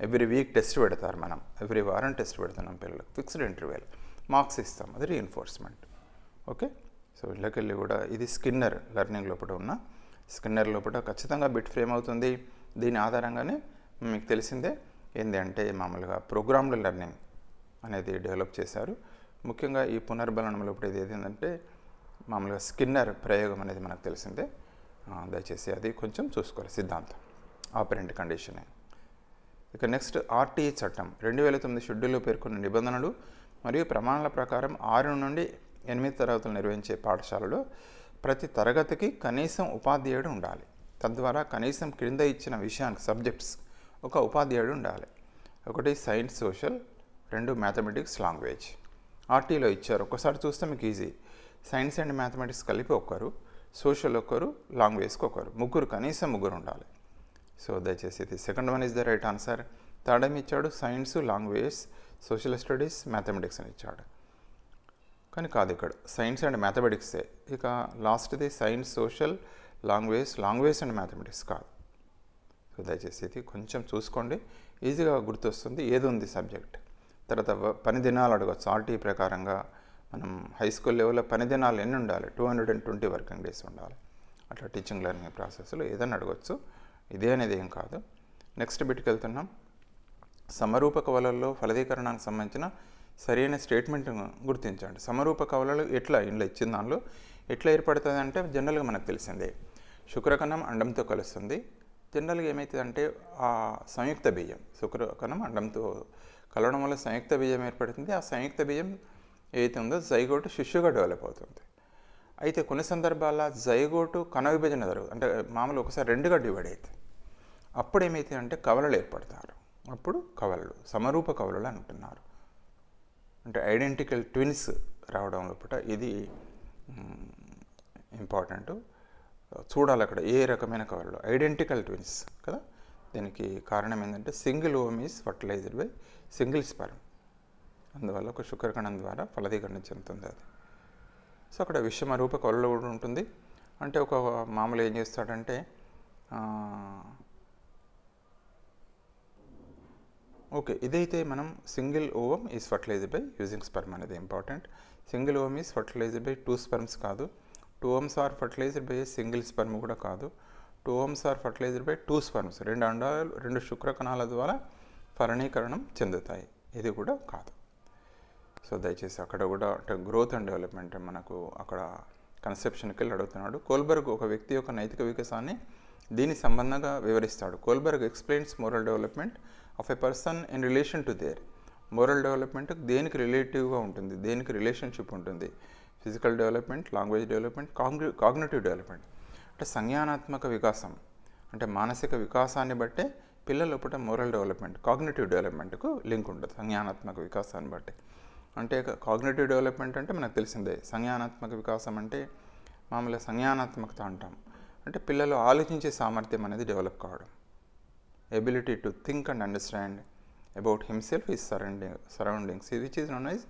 ఎవ్రీ వీక్ టెస్ట్ పెడతారు, మనం ఎవ్రీ వారం టెస్ట్ పెడుతున్నాం పిల్లలకు. ఫిక్స్డ్ ఇంటర్వెల్ మార్క్స్ ఇస్తాం, అది రీఎన్ఫోర్స్మెంట్. ఓకే, సో ఇళ్ళకెళ్ళి కూడా ఇది స్కిన్నర్ లెర్నింగ్ లోపల ఉన్న స్కిన్నర్ లోపల ఖచ్చితంగా బిట్ ఫ్రేమ్ అవుతుంది. దీని ఆధారంగానే మీకు తెలిసిందే ఏంటి అంటే మామూలుగా ప్రోగ్రామ్డ్ లెర్నింగ్ అనేది డెవలప్ చేశారు. ముఖ్యంగా ఈ పునర్బలనం లోపల ఇది ఏంటంటే మామూలుగా స్కిన్నర్ ప్రయోగం అనేది మనకు తెలిసిందే. దయచేసి అది కొంచెం చూసుకోవాలి. సిద్ధాంతం ఆపరెంట్ కండిషన్. ఇక నెక్స్ట్ ఆర్టీఈ చట్టం 2009 షెడ్యూల్లో పేర్కొన్న నిబంధనలు మరియు ప్రమాణాల ప్రకారం 6 నుండి 8 తరగతులు నిర్వహించే పాఠశాలలో ప్రతి తరగతికి కనీసం ఉపాధ్యాయుడు ఉండాలి. తద్వారా కనీసం క్రింద ఇచ్చిన విషయానికి సబ్జెక్ట్స్ ఒక ఉపాధ్యాయుడు ఉండాలి. ఒకటి సైన్స్ సోషల్, 2 మ్యాథమెటిక్స్ లాంగ్వేజ్. ఆర్టీలో ఇచ్చారు, ఒకసారి చూస్తే మీకు ఈజీ. సైన్స్ అండ్ మ్యాథమెటిక్స్ కలిపి ఒకరు, సోషల్ ఒకరు, లాంగ్వేజ్కి ఒకరు, ముగ్గురు, కనీసం ముగ్గురు ఉండాలి. సో దయచేసి ఇది second one is the right answer. Third ఏమి ఇచ్చాడు, science, language, social studies, mathematics అని ఇచ్చాడు. కానీ కాదు, ఇక్కడ సైన్స్ అండ్ మ్యాథమెటిక్సే. ఇక లాస్ట్ది science, social, language and mathematics కాదు. సో దయచేసి ఇది కొంచెం చూసుకోండి, ఈజీగా గుర్తొస్తుంది ఏది ఉంది సబ్జెక్ట్. తర్వాత పని దినాలు అడగచ్చు. ఆర్టీ ప్రకారంగా మనం హై స్కూల్ లెవెల్లో పని దినాలు ఎన్ని ఉండాలి, 220 వర్కింగ్ డేస్ ఉండాలి. అట్లా టీచింగ్ లెర్నింగ్ ప్రాసెస్లో ఏదైనా అడగచ్చు, ఇదే అనేది ఏం కాదు. నెక్స్ట్ బిట్కి వెళ్తున్నాం. సమరూప కవలల్లో ఫలదీకరణానికి సంబంధించిన సరైన స్టేట్మెంట్ గుర్తించండి. సమరూప కవలలు ఎట్లా ఇంట్లో ఇచ్చిన దానిలో ఎట్లా ఏర్పడుతుంది అంటే జనరల్గా మనకు తెలిసిందే, శుక్రకణం అండంతో కలుస్తుంది. జనరల్గా ఏమవుతుందంటే ఆ సంయుక్త బీజం, శుక్రకణం అండంతో కలవడం వల్ల సంయుక్త బీజం ఏర్పడుతుంది. ఆ సంయుక్త బీజం ఏదైతే ఉందో జైగోటు శిష్యుగా డెవలప్ అవుతుంది. అయితే కొన్ని సందర్భాల్లో జైగోటు కణ విభజన జరుగుతుంది, అంటే మామూలు ఒకసారి 2గా డివైడ్ అవుతుంది. అప్పుడు ఏమైతే అంటే కవలలు ఏర్పడతారు. అప్పుడు కవలలు సమరూప కవలలు అంటున్నారు. అంటే ఐడెంటికల్ ట్విన్స్ రావడం లోపల ఇది ఇంపార్టెంట్. చూడాలి అక్కడ ఏ రకమైన కవలలు, ఐడెంటికల్ ట్విన్స్ కదా. దీనికి కారణం ఏంటంటే single ohm is fertilized by single sperm. అందువల్ల ఒక శుక్రకణం ద్వారా ఫలదీకరణ చెందుతుంది అది. సో అక్కడ విషమరూప కవలలు కూడా ఉంటుంది. అంటే ఒక మామూలు ఏం చేస్తాడంటే ఓకే, ఇదైతే మనం single ovum is fertilized by using sperm అనేది important. Single ovum is fertilized by 2 sperms కాదు. 2 ovums are fertilized by single sperm కూడా కాదు. 2 ovums are fertilized by 2 sperms, 2 అండాలు 2 శుక్రకణాల ద్వారా ఫలనీకరణం చెందుతాయి. ఇది కూడా కాదు. సో దయచేసి అక్కడ కూడా అంటే గ్రోత్ అండ్ డెవలప్మెంట్ మనకు అక్కడ కన్సెప్షన్కి వెళ్ళి అడుగుతున్నాడు. కోల్బర్గ్ ఒక వ్యక్తి యొక్క నైతిక వికాసాన్ని దీని సంబంధంగా వివరిస్తాడు. Kohlberg explains moral development of a person in relation to their. Moral development దేనికి రిలేటివ్గా ఉంటుంది, దేనికి రిలేషన్షిప్ ఉంటుంది. Physical development, language development, cognitive development. అంటే సంజ్ఞానాత్మక వికాసం అంటే మానసిక వికాసాన్ని బట్టే పిల్లల లోపల మోరల్ డెవలప్మెంట్, కాగ్నిటివ్ డెవలప్మెంట్కు లింక్ ఉంటుంది సంజ్ఞానాత్మక వికాసాన్ని బట్టి. అంటే కాగ్నిటివ్ డెవలప్మెంట్ అంటే మనకు తెలిసిందే. సంజ్ఞానాత్మక వికాసం అంటే మామూలుగా సంజ్ఞానాత్మకత అంటాం. అంటే పిల్లలు ఆలోచించే సామర్థ్యం అనేది డెవలప్ కావడం, ability to think and understand about himself his surroundings, which is known as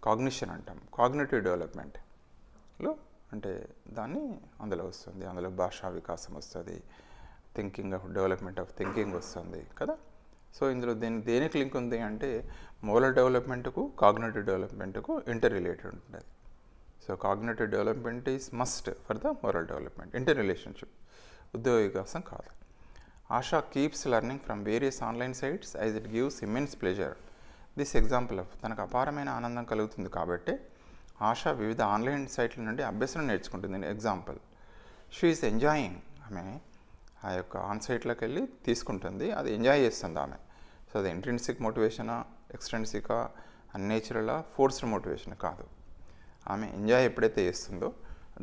cognition అంటాం. కాగ్నిటివ్ డెవలప్మెంట్లో అంటే దాన్ని అందులో వస్తుంది. అందులో భాషా వికాసం వస్తుంది, డెవలప్మెంట్ ఆఫ్ థింకింగ్ వస్తుంది కదా. సో ఇందులో దేనికి లింక్ ఉంది అంటే మోరల్ డెవలప్మెంట్కు కాగ్నిటివ్ డెవలప్మెంట్కు ఇంటర్ రిలేటెడ్ ఉంటుంది. So cognitive development is must for the moral development, inter relationship, ఉద్యోగ వికాసం కాదు. Asha keeps learning from various online sites as it gives immense pleasure. This example of, తనకు అపారమైన ఆనందం కలుగుతుంది కాబట్టి ఆశ వివిధ ఆన్లైన్ సైట్ల నుండి అభ్యసనం నేర్చుకుంటుంది. ఎగ్జాంపుల్, షీ ఈజ్ ఎంజాయింగ్, ఆమె ఆ యొక్క ఆన్సైట్లోకి వెళ్ళి తీసుకుంటుంది, అది ఎంజాయ్ చేస్తుంది ఆమె. సో అది ఇంట్రిన్సిక్ మోటివేషనా, ఎక్స్ట్రిన్సికా, అన్నేచురలా, ఫోర్స్డ్ మోటివేషన్ కాదు. ఆమె ఎంజాయ్ ఎప్పుడైతే చేస్తుందో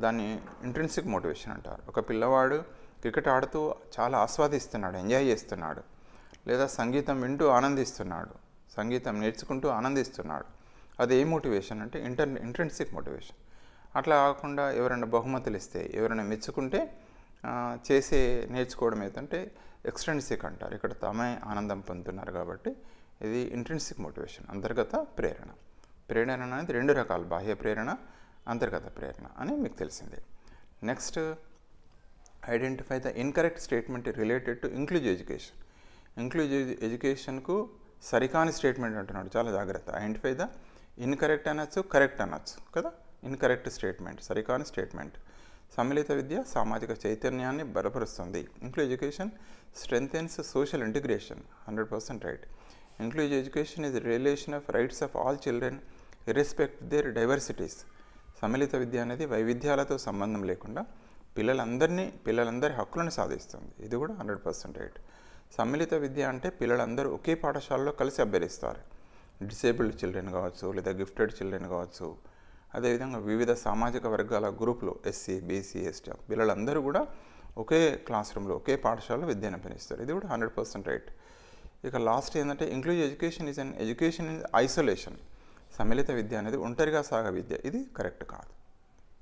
దాన్ని ఇంట్రిన్సిక్ మోటివేషన్ అంటారు. ఒక పిల్లవాడు క్రికెట్ ఆడుతూ చాలా ఆస్వాదిస్తున్నాడు, ఎంజాయ్ చేస్తున్నాడు, లేదా సంగీతం వింటూ ఆనందిస్తున్నాడు, సంగీతం నేర్చుకుంటూ ఆనందిస్తున్నాడు, అది ఏ మోటివేషన్ అంటే ఇంట్రిన్సిక్ మోటివేషన్. అట్లా కాకుండా ఎవరైనా బహుమతులు ఇస్తే, ఎవరైనా మెచ్చుకుంటే నేర్చుకోవడం ఏంటంటే ఎక్స్ట్రిన్సిక్ అంటారు. ఇక్కడ తామే ఆనందం పొందుతున్నారు కాబట్టి ఇది ఇంట్రిన్సిక్ మోటివేషన్, అంతర్గత ప్రేరణ. ప్రేరణ అనేది రెండు రకాలు, బాహ్య ప్రేరణ, అంతర్గత ప్రేరణ అని మీకు తెలిసిందే. Next, identify the incorrect statement related to inclusive education. Inclusive ఎడ్యుకేషన్కు సరికాని స్టేట్మెంట్ అంటున్నాడు, చాలా జాగ్రత్త. ఐడెంటిఫై ద ఇన్కరెక్ట్ అనొచ్చు, కరెక్ట్ అనొచ్చు కదా. ఇన్కరెక్ట్ స్టేట్మెంట్, సరికాని స్టేట్మెంట్. సమ్మిళిత విద్య సామాజిక చైతన్యాన్ని బలపరుస్తుంది. Inclusive education strengthens social integration, 100% right. Inclusive education is relation of rights of all children irrespect their diversities. సమ్మిళిత విద్య అనేది వైవిధ్యాలతో సంబంధం లేకుండా పిల్లలందరి హక్కులను సాధిస్తుంది. ఇది కూడా 100% రైట్. సమ్మిళిత విద్య అంటే పిల్లలందరూ ఒకే పాఠశాలలో కలిసి అభ్యసిస్తారు. డిసేబుల్డ్ చిల్డ్రన్ కావచ్చు, లేదా గిఫ్టెడ్ చిల్డ్రన్ కావచ్చు, అదేవిధంగా వివిధ సామాజిక వర్గాల గ్రూపులు, ఎస్సీ, బీసీ, ఎస్టీ పిల్లలందరూ కూడా ఒకే క్లాస్ రూమ్లో, ఒకే పాఠశాలలో విద్యను అభ్యసిస్తారు. ఇది కూడా 100% రైట్. ఇక లాస్ట్ ఏంటంటే inclusive education is an education in isolation. సమ్మిళిత విద్య అనేది ఒంటరిగా సాగే విద్య, ఇది కరెక్ట్ కాదు.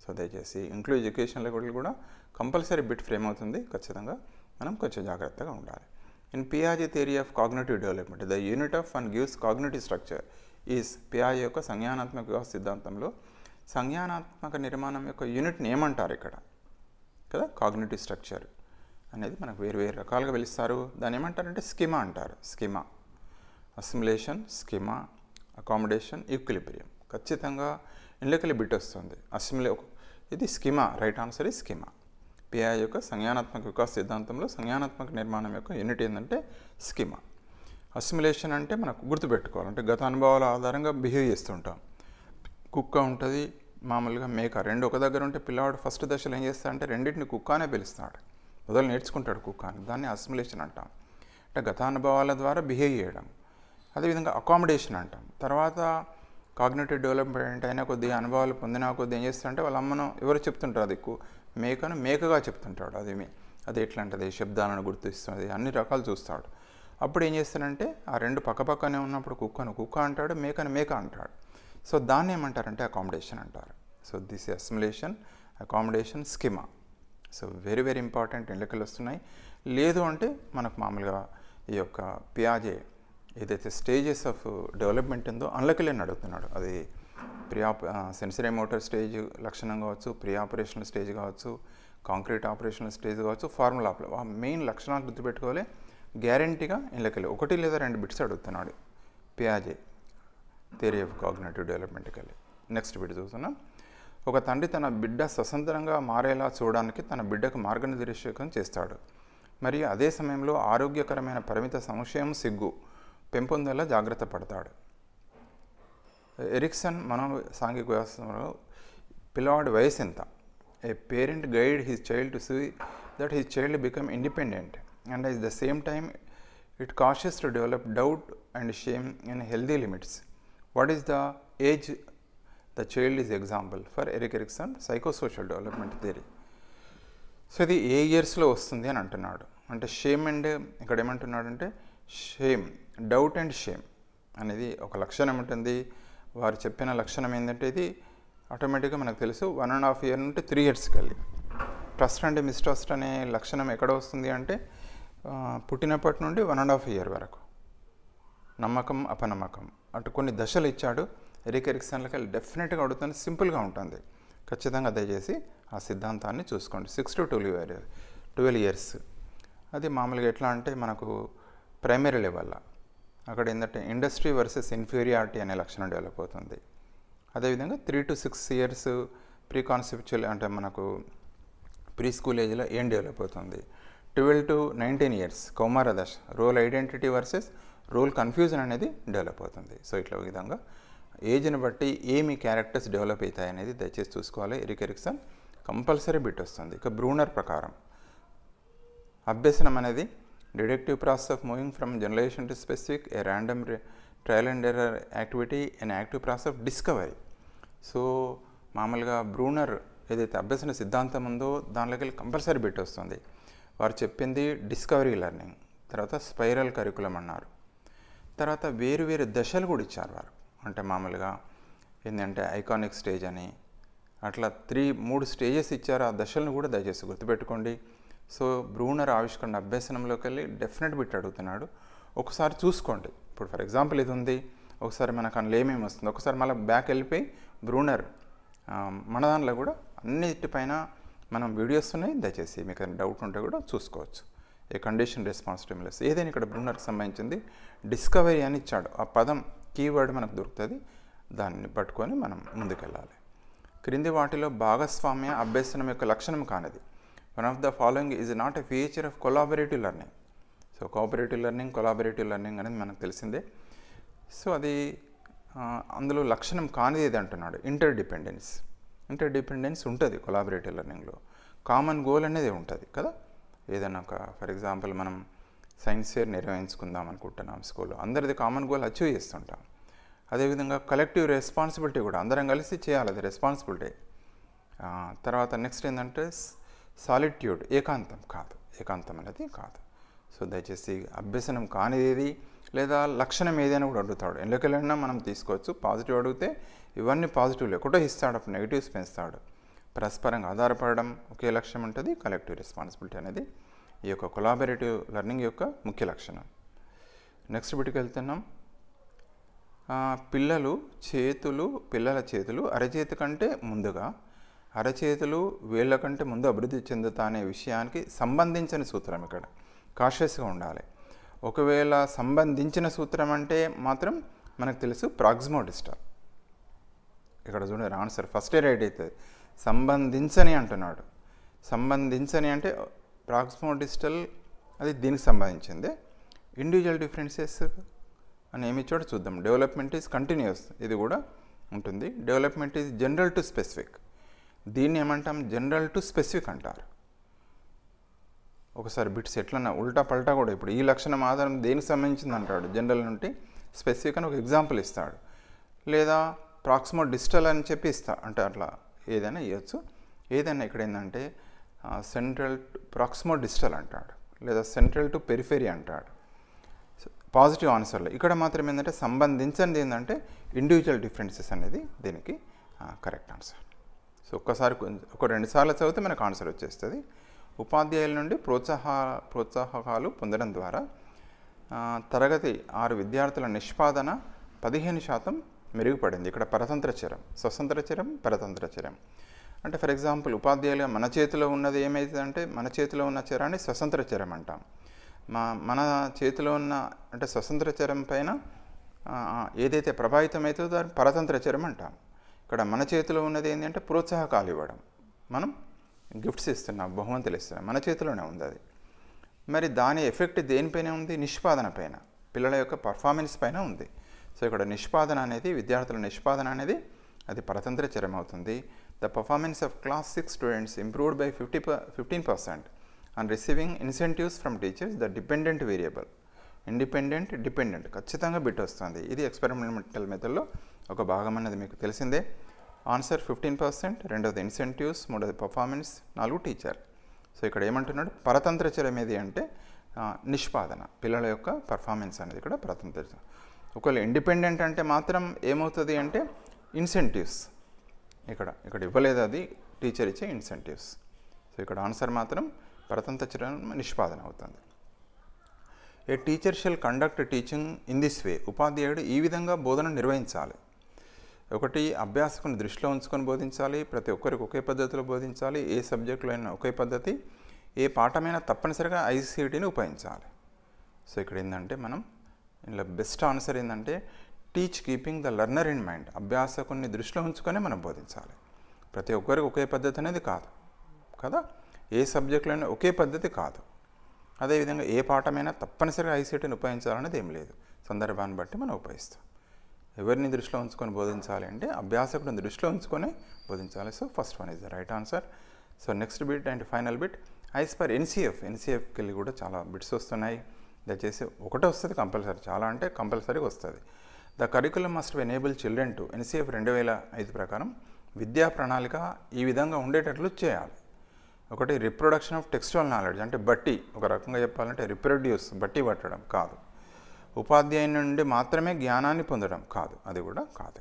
సో దయచేసి ఇంక్లూజివ్ ఎడ్యుకేషన్లో కూడా కంపల్సరీ బిట్ ఫ్రేమ్ అవుతుంది, ఖచ్చితంగా మనం కొంచెం జాగ్రత్తగా ఉండాలి. ఇన్ పియాజే theory of cognitive development, the unit of one gives cognitive structure is. పియాజే యొక్క సంజ్ఞానాత్మక వికాస సిద్ధాంతంలో సంజ్ఞానాత్మక నిర్మాణం యొక్క యూనిట్ని ఏమంటారు ఇక్కడ కదా. కాగ్నిటివ్ స్ట్రక్చర్ అనేది మనకు వేరు రకాలుగా పిలుస్తారు. దాన్ని ఏమంటారంటే స్కీమా అంటారు. Schema, assimilation, schema, accommodation, equilibrium. ఖచ్చితంగా ఇందులోకి బిట్ వస్తుంది. ఇది స్కీమా, రైట్ ఆన్సర్ ఈ స్కీమా. పియాజే యొక్క సంజ్ఞానాత్మక వికాస సిద్ధాంతంలో సంజ్ఞానాత్మక నిర్మాణం యొక్క యూనిట్ ఏంటంటే స్కీమా. అసిమిలేషన్ అంటే మనకు గుర్తుపెట్టుకోవాలి, అంటే గత అనుభవాల ఆధారంగా బిహేవ్ చేస్తుంటాం. కుక్క ఉంటుంది, మామూలుగా మేక, రెండు ఒక దగ్గర ఉంటే పిల్లవాడు ఫస్ట్ దశలో ఏం చేస్తాడంటే రెండింటిని కుక్క అనే పిలుస్తాడు, మొదలు నేర్చుకుంటాడు కుక్క అని. దాన్ని అసిమిలేషన్ అంటాం, అంటే గత అనుభవాల ద్వారా బిహేవ్ చేయడం. అదేవిధంగా అకామిడేషన్ అంటాం. తర్వాత కాగ్నిటివ్ డెవలప్మెంట్ అయినా కొద్దిగా అనుభవాలు పొందినా కొద్దిగా ఏం చేస్తారంటే వాళ్ళ అమ్మను ఎవరు చెప్తుంటారు, అది మేకను మేకగా చెప్తుంటాడు. అది ఎట్లాంటిది, శబ్దాలను గుర్తిస్తుంది, అన్ని రకాలు చూస్తాడు. అప్పుడు ఏం చేస్తాడంటే ఆ రెండు పక్కపక్కనే ఉన్నప్పుడు కుక్కను కుక్క అంటాడు, మేకను మేక అంటాడు. సో దాన్ని ఏమంటారంటే అకామిడేషన్ అంటారు. So this assimilation, accommodation, schema. So very important ఎన్నికలు వస్తున్నాయి. లేదు అంటే మనకు మామూలుగా ఈ యొక్క పియాజే ఏదైతే స్టేజెస్ ఆఫ్ డెవలప్మెంట్ ఉందో అందులోకి అడుగుతున్నాడు. అది సెన్సరీ మోటార్ స్టేజ్ లక్షణం కావచ్చు, ప్రీ ఆపరేషనల్ స్టేజ్ కావచ్చు, కాంక్రీట్ ఆపరేషనల్ స్టేజ్ కావచ్చు, ఫార్ములా ఆ మెయిన్ లక్షణాలు గుర్తుపెట్టుకోవాలి. గ్యారంటీగా ఇందులోకి 1 లేదా 2 బిట్స్ అడుగుతున్నాడు పియాజే థియరీ ఆఫ్ కాగ్నిటివ్ డెవలప్మెంట్కి వెళ్ళి. నెక్స్ట్ బిట్ చూస్తున్నాం. ఒక తండ్రి తన బిడ్డ స్వతంత్రంగా మారేలా చూడడానికి తన బిడ్డకు మార్గనిర్దేశకం చేస్తాడు, మరియు అదే సమయంలో ఆరోగ్యకరమైన పరిమిత సంశయం, సిగ్గు పెంపొందేలా జాగ్రత్త పడతాడు. ఎరిక్సన్ సాంఘిక వ్యవస్థలో పిల్లవాడి వయసు ఎంత? A parent guide his child to see that his child become independent and at the same time it cautious to develop doubt and shame in healthy limits. What is the age the child is example for Erik Erikson psychosocial development theory? So ఇది ఏ ఇయర్స్లో వస్తుంది అని అంటున్నాడు. అంటే shame and ఇక్కడ ఏమంటున్నాడంటే shame, doubt and shame అనేది ఒక లక్షణం ఉంటుంది. వారు చెప్పిన లక్షణం ఏంటంటే ఇది ఆటోమేటిక్గా మనకు తెలుసు 1.5 year నుండి 3 yearsకి వెళ్ళి. ట్రస్ట్ అండ్ మిస్ట్రస్ట్ అనే లక్షణం ఎక్కడ వస్తుంది అంటే పుట్టినప్పటి నుండి 1.5 year వరకు. నమ్మకం అపనమ్మకం అటు కొన్ని దశలు ఇచ్చాడు. ఎరిక్ ఎరిక్సన్లకి వెళ్ళి డెఫినెట్గా అడుగుతుంది, సింపుల్గా ఉంటుంది. ఖచ్చితంగా దయచేసి ఆ సిద్ధాంతాన్ని చూసుకోండి. 6 to 12 years. అది మామూలుగా ఎట్లా అంటే మనకు ప్రైమరీ లెవెల్లో అక్కడ ఏంటంటే ఇండస్ట్రీ వర్సెస్ ఇన్ఫీరియారిటీ అనే లక్షణం డెవలప్ అవుతుంది. అదేవిధంగా 3 to 6 years ప్రీ కాన్సెప్చువల్ అంటే మనకు ప్రీ స్కూల్ ఏజ్లో ఏం డెవలప్ అవుతుంది. 12 to 19 years కౌమార దశ, role identity versus role confusion అనేది డెవలప్ అవుతుంది. సో ఇట్లా విధంగా ఏజ్ని బట్టి ఏమి క్యారెక్టర్స్ డెవలప్ అవుతాయి అనేది దయచేసి చూసుకోవాలి. ఎరిక్ ఎరిక్సన్ కంపల్సరీ బిట్ వస్తుంది. ఇక బ్రూనర్ ప్రకారం అభ్యసనం అనేది deductive process of moving from generalization to specific, a random trial and error activity, and active process of discovery. So మామూలుగా బ్రూనర్ ఏదైతే అభ్యసన సిద్ధాంతం ఉందో దానిలోకి వెళ్ళి కంపల్సరీ బిట్ వస్తుంది. వారు చెప్పింది డిస్కవరీ లెర్నింగ్, తర్వాత స్పైరల్ కరికులం అన్నారు. తర్వాత వేరు వేరు దశలు కూడా ఇచ్చారు వారు. అంటే మామూలుగా ఏంటంటే ఐకానిక్ స్టేజ్ అని అట్లా 3 స్టేజెస్ ఇచ్చారు. ఆ దశలను కూడా దయచేసి గుర్తుపెట్టుకోండి. సో బ్రూనర్ ఆవిష్కరణ అభ్యసనంలోకి వెళ్ళి డెఫినెట్ బిట్ అడుగుతున్నాడు. ఒకసారి చూసుకోండి. ఇప్పుడు ఫర్ ఎగ్జాంపుల్ ఇది ఉంది, ఒకసారి మనకు అందులో ఏమేమి వస్తుంది, ఒకసారి మళ్ళీ బ్యాక్ వెళ్ళిపోయి బ్రూనర్ మన దానిలో కూడా అన్నిటిపైన మనం వీడియోస్ ఉన్నాయి. దయచేసి మీకు ఏదైనా డౌట్ ఉంటే కూడా చూసుకోవచ్చు. ఏ కండిషన్ రెస్పాన్స్ స్టిమ్యులస్ ఏదైనా ఇక్కడ బ్రూనర్కి సంబంధించింది డిస్కవరీ అని ఇచ్చాడు. ఆ పదం కీవర్డ్ మనకు దొరుకుతుంది, దాన్ని పట్టుకొని మనం ముందుకెళ్ళాలి. క్రింది వాటిలో భాగస్వామ్య అభ్యసనం యొక్క లక్షణం కానిది. One of the following is not a feature of collaborative learning. So cooperative learning, collaborative learning అనేది మనకు తెలిసిందే. సో అది అందులో లక్షణం కానిది ఏది అంటున్నాడు. ఇంటర్డిపెండెన్స్ ఉంటుంది కొలాబరేటివ్ లెర్నింగ్లో. కామన్ గోల్ అనేది ఉంటుంది కదా. ఏదైనా ఒక ఫర్ ఎగ్జాంపుల్ మనం సైన్స్ ఫేర్ నిర్వహించుకుందాం అనుకుంటున్నాం స్కూల్లో, అందరిది కామన్ గోల్ అచీవ్ చేస్తుంటాం. అదేవిధంగా కలెక్టివ్ రెస్పాన్సిబిలిటీ కూడా అందరం కలిసి చేయాలి, అది రెస్పాన్సిబిలిటీ. తర్వాత నెక్స్ట్ ఏంటంటే సాలిట్యూడ్, ఏకాంతం అనేది కాదు. సో దయచేసి అభ్యసనం కానిది లేదా లక్షణం ఏదైనా కూడా అడుగుతాడు. ఎందుకెళ్ళినా మనం తీసుకోవచ్చు. పాజిటివ్ అడిగితే ఇవన్నీ పాజిటివ్లు ఒకటో ఇస్తాడు, అప్పుడు నెగిటివ్స్ పెంచుతాడు. పరస్పరంగా ఆధారపడడం ఒకే లక్ష్యం ఉంటుంది. కలెక్టివ్ రెస్పాన్సిబిలిటీ అనేది ఈ యొక్క కొలాబరేటివ్ లెర్నింగ్ యొక్క ముఖ్య లక్షణం. నెక్స్ట్ బిట్కి వెళ్తున్నాం. పిల్లల చేతులు అరచేతి కంటే ముందుగా, అరచేతులు వేళ్ళ కంటే ముందు అభివృద్ధి చెందుతా అనే విషయానికి సంబంధించిన సూత్రం ఇక్కడ కాషియస్గా ఉండాలి. ఒకవేళ సంబంధించిన సూత్రం అంటే మాత్రం మనకు తెలుసు ప్రాక్సిమోడిస్టల్. ఇక్కడ చూడండి ఆన్సర్ ఫస్టే రైట్ అవుతుంది. సంబంధించని అంటున్నాడు. సంబంధించని అంటే ప్రాక్సిమోడిస్టల్, అది దీనికి సంబంధించింది. ఇండివిజువల్ డిఫరెన్సెస్ అని ఏమి చోట చూద్దాం. డెవలప్మెంట్ ఈజ్ కంటిన్యూస్, ఇది కూడా ఉంటుంది. Development is general to specific, దీన్ని ఏమంటాం జనరల్ టు స్పెసిఫిక్ అంటారు. ఒకసారి బిట్స్ ఎట్లన్నా ఉల్టా పల్టా కూడా ఇప్పుడు ఈ లక్షణం ఆధారం దేనికి సంబంధించింది అంటాడు. జనరల్ నుండి స్పెసిఫిక్ అని ఒక ఎగ్జాంపుల్ ఇస్తాడు, లేదా ప్రాక్సిమో డిస్టల్ అని చెప్పి అంటే అట్లా ఏదైనా ఇవ్వచ్చు. ఏదైనా ఇక్కడ ఏంటంటే సెంట్రల్ ప్రాక్సిమో డిస్టల్ అంటాడు, లేదా సెంట్రల్ టు పెరిఫెరీ అంటాడు. పాజిటివ్ ఆన్సర్లో ఇక్కడ మాత్రం ఏంటంటే సంబంధించింది ఏంటంటే ఇండివిజువల్ డిఫరెన్సెస్ అనేది దీనికి కరెక్ట్ ఆన్సర్. సో ఒక్కసారి ఒక 2 సార్లు చదివితే మనకు ఆన్సర్ వచ్చేస్తుంది. ఉపాధ్యాయుల నుండి ప్రోత్సాహకాలు పొందడం ద్వారా తరగతి 6 విద్యార్థుల నిష్పాదన 15% మెరుగుపడింది. ఇక్కడ పరతంత్ర చరం, స్వతంత్ర చరం, పరతంత్ర చరం. అంటే ఫర్ ఎగ్జాంపుల్ ఉపాధ్యాయులుగా మన చేతిలో ఉన్నది ఏమైతుందంటే మన చేతిలో ఉన్న చరాన్ని స్వతంత్ర చరం అంటాం. మన చేతిలో ఉన్న అంటే స్వతంత్ర చరం పైన ఏదైతే ప్రభావితం అవుతుందో దాన్ని పరతంత్ర చరం అంటాం. ఇక్కడ మన చేతిలో ఉన్నది ఏంటంటే ప్రోత్సాహకాలు ఇవ్వడం, మనం గిఫ్ట్స్ ఇస్తున్నాం, బహుమతులు ఇస్తున్నాం, మన చేతిలోనే ఉంది అది. మరి దాని ఎఫెక్ట్ దేనిపైన ఉంది? నిష్పాదన పైన, పిల్లల యొక్క పర్ఫార్మెన్స్ పైన ఉంది. సో ఇక్కడ నిష్పాదన అనేది విద్యార్థుల నిష్పాదన అనేది అది పరతంత్ర చరం అవుతుంది. The performance of class 6 students improved by 15% on receiving incentives from teachers. The dependent variable, dependent ఖచ్చితంగా బిట్ వస్తుంది. ఇది ఎక్స్పెరిమెంటల్ మెథడ్లో ఒక భాగం అన్నది మీకు తెలిసిందే. ఆన్సర్ 15%, రెండవది ఇన్సెంటివ్స్, మూడవది పర్ఫార్మెన్స్, 4 టీచర్. సో ఇక్కడ ఏమంటున్నాడు, పరతంత్ర చర్యం ఏది అంటే నిష్పాదన, పిల్లల యొక్క పర్ఫార్మెన్స్ అనేది ఇక్కడ పరతంత్ర. ఒకవేళ ఇండిపెండెంట్ అంటే మాత్రం ఏమవుతుంది అంటే ఇన్సెంటివ్స్, ఇక్కడ ఇవ్వలేదు, అది టీచర్ ఇచ్చే ఇన్సెంటివ్స్. సో ఇక్కడ ఆన్సర్ మాత్రం పరతంత్ర చర్యం నిష్పాదన అవుతుంది. A teacher shall conduct teaching in this way, ఉపాధ్యాయుడు ఈ విధంగా బోధన నిర్వహించాలి. ఒకటి, అభ్యాసకుని దృష్టిలో ఉంచుకొని బోధించాలి, ప్రతి ఒక్కరికి ఒకే పద్ధతిలో బోధించాలి, ఏ సబ్జెక్టులో అయినా ఒకే పద్ధతి, ఏ పాఠమైనా తప్పనిసరిగా ఐసీటీని ఉపయోగించాలి. సో ఇక్కడ ఏంటంటే మనం ఇందులో బెస్ట్ ఆన్సర్ ఏంటంటే teach keeping the learner in mind, అభ్యాసకుని దృష్టిలో ఉంచుకొని మనం బోధించాలి. ప్రతి ఒక్కరికి ఒకే పద్ధతి అనేది కాదు కదా, ఏ సబ్జెక్టులో అయినా ఒకే పద్ధతి కాదు. అదేవిధంగా ఏ పాఠమైనా తప్పనిసరిగా ఐసీటీని ఉపయోగించాలనేది ఏం లేదు, సందర్భాన్ని బట్టి మనం ఉపయోగిస్తాం. ఎవరిని దృష్టిలో ఉంచుకొని బోధించాలి అంటే అభ్యాసకుడిని దృష్టిలో ఉంచుకొని బోధించాలి. So first one is the right answer. So next bit and final bit, as per ఎన్సీఎఫ్కి వెళ్ళి కూడా చాలా బిట్స్ వస్తున్నాయి. దయచేసి ఒకటే వస్తుంది కంపల్సరీ, చాలా అంటే కంపల్సరీగా వస్తుంది. The curriculum must enable children to, NCF 2005 ప్రకారం విద్యా ప్రణాళిక ఈ విధంగా ఉండేటట్లు చేయాలి. ఒకటి, రిప్రొడక్షన్ ఆఫ్ టెక్స్చువల్ నాలెడ్జ్, అంటే బట్టి, ఒక రకంగా చెప్పాలంటే రిప్రొడ్యూస్, బట్టి పట్టడం కాదు. ఉపాధ్యాయుని నుండి మాత్రమే జ్ఞానాన్ని పొందడం కాదు, అది కూడా కాదు.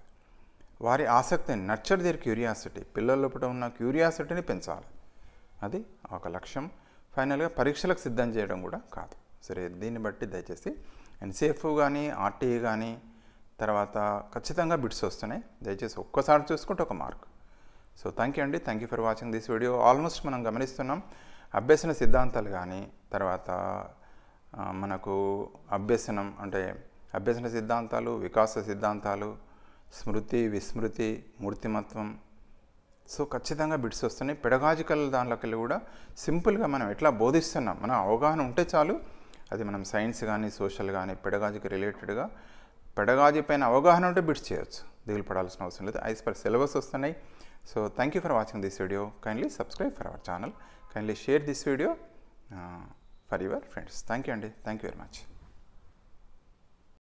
వారి ఆసక్తిని, నర్చర్ దేర్ క్యూరియాసిటీ, పిల్లల లోపల ఉన్న క్యూరియాసిటీని పెంచాలి, అది ఒక లక్ష్యం. ఫైనల్గా పరీక్షలకు సిద్ధం చేయడం కూడా కాదు. సరే, దీన్ని బట్టి దయచేసి ఎన్సీఎఫ్ కానీ ఆర్టీఈ కానీ తర్వాత ఖచ్చితంగా బిట్స్ వస్తున్నాయి. దయచేసి ఒక్కసారి చూసుకుంటే ఒక మార్క్. సో థ్యాంక్ యూ అండి, thank you for watching this video. Almost మనం గమనిస్తున్నాం అభ్యసన సిద్ధాంతాలు కానీ, తర్వాత మనకు అభ్యసనం అంటే అభ్యసన సిద్ధాంతాలు, వికాస సిద్ధాంతాలు, స్మృతి, విస్మృతి, మూర్తిమత్వం. సో ఖచ్చితంగా బిట్స్ వస్తున్నాయి. పెడగాజికల్ దానిలోకి వెళ్ళి కూడా సింపుల్గా మనం ఎట్లా బోధిస్తున్నాం, మన అవగాహన ఉంటే చాలు. అది మనం సైన్స్ కానీ సోషల్ కానీ పెడగాజికి రిలేటెడ్గా పెడగాజీ పైన అవగాహన ఉంటే బిట్స్ చేయొచ్చు, దిగులు పడాల్సిన అవసరం లేదు. యాజ్ పర్ సిలబస్ వస్తున్నాయి. So thank you for watching this video. Kindly subscribe for our channel. Kindly share this video for your friends. Thank you అండి, థ్యాంక్ యూ వెరీ మచ్.